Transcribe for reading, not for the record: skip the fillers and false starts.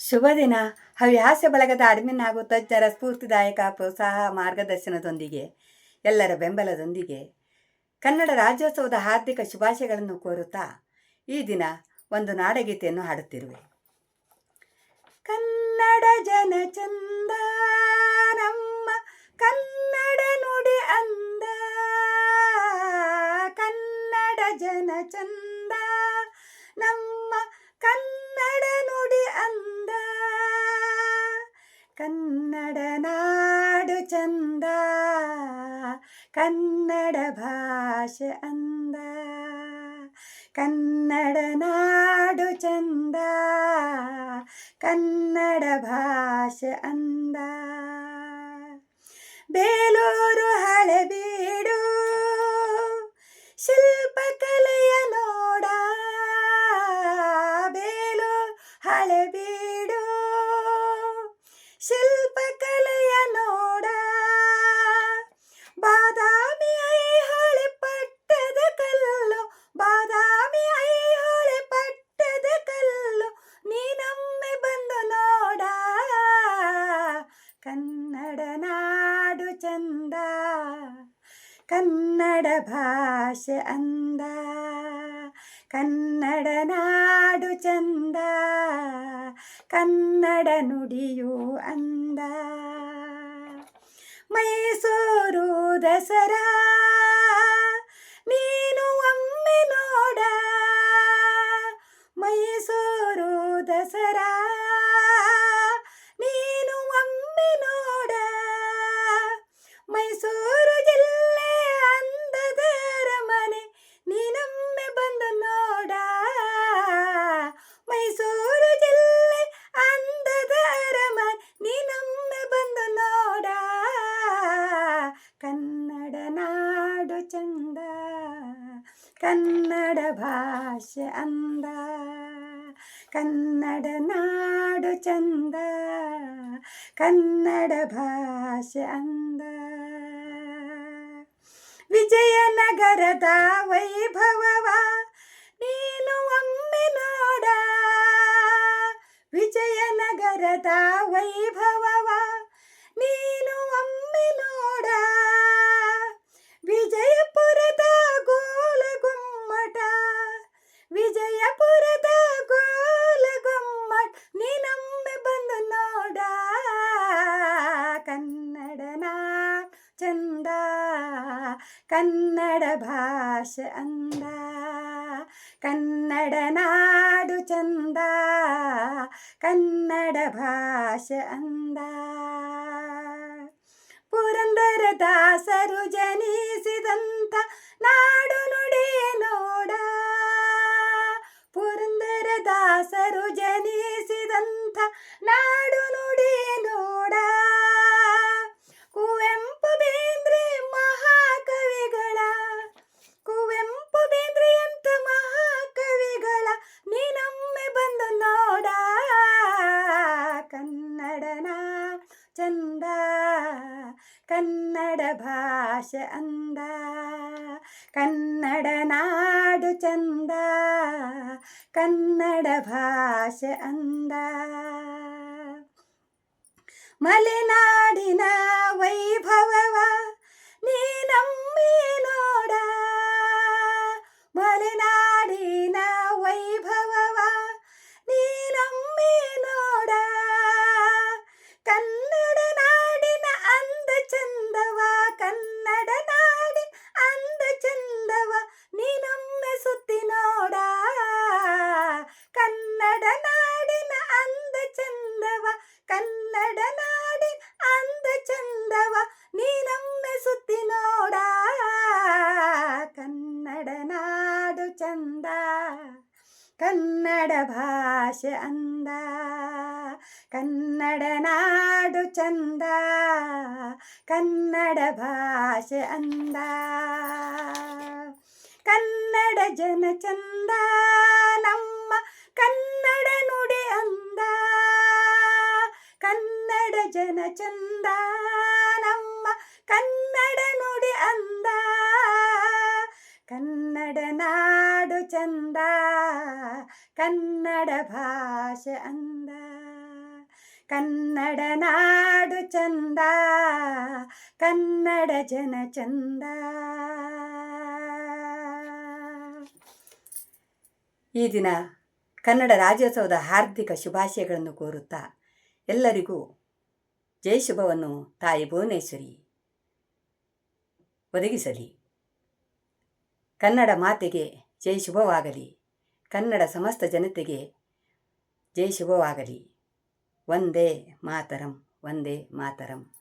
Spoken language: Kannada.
ಶುಭ ದಿನ. ಹವ್ಯಾಸ ಬಳಗದ ಅಡ್ಮಿನ್ ಹಾಗೂ ತಜ್ಞರ ಸ್ಫೂರ್ತಿದಾಯಕ ಪ್ರೋತ್ಸಾಹ ಮಾರ್ಗದರ್ಶನದೊಂದಿಗೆ ಎಲ್ಲರ ಬೆಂಬಲದೊಂದಿಗೆ ಕನ್ನಡ ರಾಜ್ಯೋತ್ಸವದ ಹಾರ್ದಿಕ ಶುಭಾಶಯಗಳನ್ನು ಕೋರುತ್ತಾ ಈ ದಿನ ಒಂದು ನಾಡಗೀತೆಯನ್ನು ಹಾಡುತ್ತಿರುವೆ. ಕನ್ನಡ ಜನ ಚಂದ, ನಮ್ಮ ಕನ್ನಡ ನುಡಿ ಅಂದ. ಕನ್ನಡ ಜನ ಚಂದ, ನಮ್ಮ ಕನ್ನಡ ನುಡಿ ಅಂದ. ಕನ್ನಡ ನಾಡು ಚಂದ, ಕನ್ನಡ ಭಾಷೆ ಅಂದ. ಕನ್ನಡ ನಾಡು ಚಂದ, ಕನ್ನಡ ಭಾಷೆ ಅಂದ. ಬೇಲೂರು ಹಳೆಬೀಡು ಶಿಲ್ಪಕಲೆಯ ನೋಡ. ಬೇಲೂರು ಹಳೆಬೀಡು ಶಿಲ್ಪಕಲೆಯ ನೋಡ. ಬಾದಾಮಿ ಐಹೊಳೆ ಪಟ್ಟದ ಕಲ್ಲು, ಬಾದಾಮಿ ಐಹೊಳೆ ಪಟ್ಟದ ಕಲ್ಲು, ನೀನೊಮ್ಮೆ ಬಂದು ನೋಡ. ಕನ್ನಡ ನಾಡು ಚಂದ, ಕನ್ನಡ ಭಾಷೆ ಅಂದ. ಕನ್ನಡ ನಾಡು ಚಂದ, ಕನ್ನಡ ನುಡಿಯು ಅಂದ. ಮೈಸೂರು ದಸರಾ ನೀನು ಒಮ್ಮೆ ನೋಡ. ಮೈಸೂರು ದಸರಾ ನೀನು ಒಮ್ಮೆ ನೋಡ. ಮೈಸೂರು ಜಿಲ್ಲೆ ಅಂದದ ಅರಮನೆ, ನೀನೊಮ್ಮೆ ಬಂದು ನೋಡ. ಮೈಸೂರು ಜಿಲ್ಲೆ ಅಂದದ ಅರಮನೆ, ನೀನೊಮ್ಮೆ ಬಂದು ನೋಡ. ಕನ್ನಡ ನಾಡು ಚಂದ, ಕನ್ನಡ ಭಾಷೆ ಅಂದ. ಕನ್ನಡ ನಾಡು ಚಂದ, ಕನ್ನಡ ಭಾಷೆ ಅಂದ. ವಿಜಯನಗರದ ವೈಭವವ ನೀನು ಒಮ್ಮೆ ನೋಡ. ವಿಜಯನಗರದ ವೈಭವವ ನೀನು ಒಮ್ಮೆ ನೋಡ. ವಿಜಯಪುರದ ಗೋಲಗುಮ್ಮಟ, ವಿಜಯಪುರದ ಗೋಲಗುಮ್ಮಟ, ನೀನೊಮ್ಮೆ ಬಂದು ನೋಡ. ಕನ್ನಡ ನಾಡು ಚಂದ, ಕನ್ನಡ ಭಾಷೆ ಅಂದ. ಕನ್ನಡ ನಾಡು ಚಂದ, ಕನ್ನಡ ಭಾಷೆ ಅಂದ. ಪುರಂದರದಾಸರು ಜನಿಸಿದಂಥ ನಾಡು ನುಡಿ ನೋಡ. ಪುರಂದರದಾಸರು ಜನಿಸಿದಂಥ ನಾಡು ನುಡಿ ನೋಡ. ಕುವೆಂಪು ಬೇಂದ್ರೆ ಮಹಾಕವಿಗಳ, ಕುವೆಂಪು ಬೇಂದ್ರೆಯಂಥ ಮಹಾಕವಿಗಳ, ನೀನೊಮ್ಮೆ ಬಂದು ನೋಡ. ಕನ್ನಡ ನಾಡು ಚಂದ, ಕನ್ನಡ ಭಾಷೆ ಅಂದ. ಕನ್ನಡ ನಾಡು ಚಂದ, ಕನ್ನಡ ಭಾಷೆ ಅಂದ. ಮಲೆನಾಡಿನ ವೈಭವವ ನೀನೊಮ್ಮೆ ನೋಡ. ಮಲೆನಾಡಿನ ವೈಭವವ ನೀನೊಮ್ಮೆ ನೋಡ. ಕನ್ನಡ ನಾಡಿನ ಅಂದ ಚಂದವ, ಕನ್ನಡ ನಾಡಿನ ಅಂದ ಚಂದವ, ನೀನೊಮ್ಮೆ ಸುತ್ತಿ ನೋಡ. ಕನ್ನಡ ನಾಡಿನ ಅಂದ ಚಂದವ, ಕನ್ನಡ ನಾಡಿನ ಅಂದ ಚಂದವ, ನೀನೊಮ್ಮೆ ಸುತ್ತಿ ನೋಡ. ಕನ್ನಡ ನಾಡು ಚಂದ, ಕನ್ನಡ ಭಾಷೆ ಅಂದ. ಕನ್ನಡ ನಾಡು ಚಂದ, ಕನ್ನಡ ಭಾಷೆ ಅಂದ. ಕನ್ನಡ ಜನ ಚಂದ, ನಮ್ಮ ಕನ್ನಡ ನುಡಿ ಅಂದ. ಕನ್ನಡ ಜನ ಚಂದ, ನಮ್ಮ ಕನ್ನಡ ನುಡಿ ಅಂದ. ಕನ್ನಡ ನಾಡು ಚಂದ, ಕನ್ನಡ ಭಾಷೆ ಅಂದ. ಕನ್ನಡ ನಾಡು ಚಂದ, ಕನ್ನಡ ಜನ ಚಂದ. ಈ ದಿನ ಕನ್ನಡ ರಾಜ್ಯೋತ್ಸವದ ಹಾರ್ದಿಕ ಶುಭಾಶಯಗಳನ್ನು ಕೋರುತ್ತಾ ಎಲ್ಲರಿಗೂ ಜೈ ಶುಭವನ್ನು ತಾಯಿ ಭುವನೇಶ್ವರಿ ಒದಗಿಸಲಿ. ಕನ್ನಡ ಮಾತೆಗೆ ಜೈ ಶುಭವಾಗಲಿ. ಕನ್ನಡ ಸಮಸ್ತ ಜನತೆಗೆ ಜೈ ಶುಭವಾಗಲಿ. ವಂದೇ ಮಾತರಂ, ವಂದೇ ಮಾತರಂ.